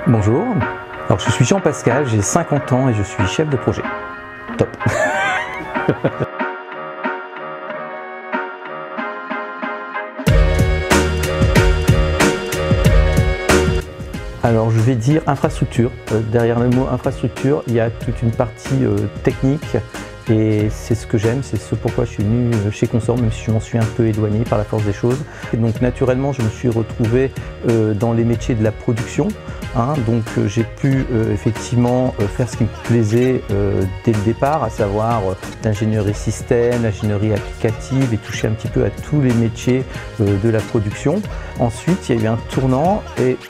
Bonjour, alors je suis Jean-Pascal, j'ai 50 ans et je suis chef de projet. Top. Alors je vais dire infrastructure. Derrière le mot infrastructure, il y a toute une partie technique et c'est ce que j'aime, c'est ce pourquoi je suis venu chez Consort, même si je m'en suis un peu éloigné par la force des choses. Et donc naturellement, je me suis retrouvé dans les métiers de la production. Donc j'ai pu effectivement faire ce qui me plaisait dès le départ, à savoir l'ingénierie système, l'ingénierie applicative et toucher un petit peu à tous les métiers de la production. Ensuite, il y a eu un tournant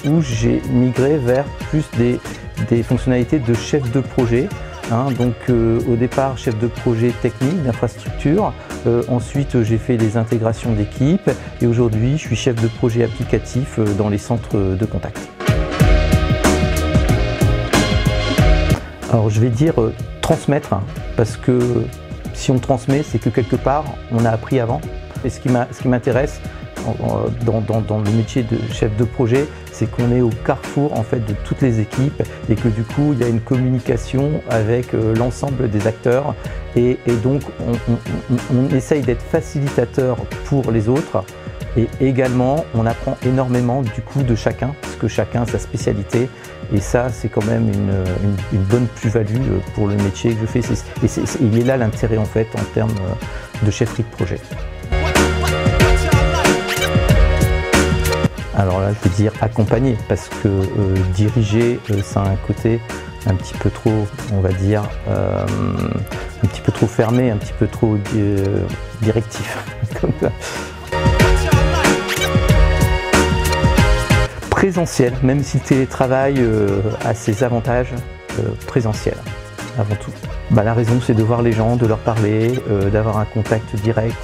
où j'ai migré vers plus des fonctionnalités de chef de projet. Donc au départ chef de projet technique d'infrastructure, ensuite j'ai fait des intégrations d'équipes et aujourd'hui je suis chef de projet applicatif dans les centres de contact. Alors je vais dire transmettre, parce que si on transmet, c'est que quelque part on a appris avant. Et ce qui m'intéresse dans le métier de chef de projet, c'est qu'on est au carrefour en fait de toutes les équipes et que du coup il y a une communication avec l'ensemble des acteurs et donc on essaye d'être facilitateur pour les autres et également on apprend énormément du coup de chacun parce que chacun a sa spécialité et ça c'est quand même une bonne plus-value pour le métier que je fais il est là l'intérêt en fait en termes de chefferie de projet. Alors là, je vais dire accompagner, parce que diriger, ça a un côté un petit peu trop, on va dire, un petit peu trop fermé, un petit peu trop directif. Comme ça. Présentiel, même si le télétravail a ses avantages, présentiel avant tout. La raison, c'est de voir les gens, de leur parler, d'avoir un contact direct.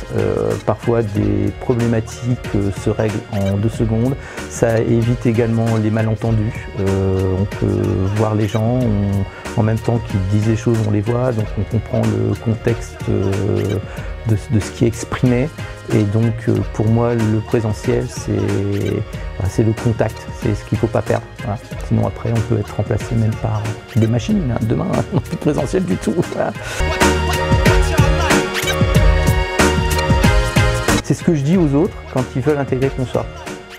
Parfois, des problématiques se règlent en 2 secondes. Ça évite également les malentendus. On peut voir les gens, en même temps qu'ils disent les choses, on les voit, donc on comprend le contexte de ce qui est exprimé. Et donc, pour moi, le présentiel, c'est le contact, c'est ce qu'il ne faut pas perdre. Voilà. Sinon, après, on peut être remplacé même par des machines. Demain, on n'a plus de présentiel du tout. Voilà. C'est ce que je dis aux autres quand ils veulent intégrer Consort.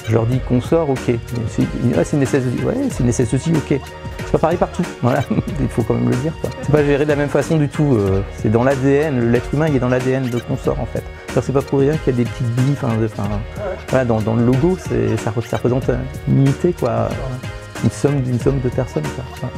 Je leur dis Consort, ok. C'est une SS aussi. Ouais, c'est une SS aussi, ok. C'est pas pareil partout. Voilà. Il faut quand même le dire. C'est pas géré de la même façon du tout. C'est dans l'ADN. L'être humain, il est dans l'ADN de Consort en fait. C'est pas pour rien qu'il y a des petites billes. Voilà, dans le logo, ça représente une unité, quoi. Une somme de personnes. Quoi.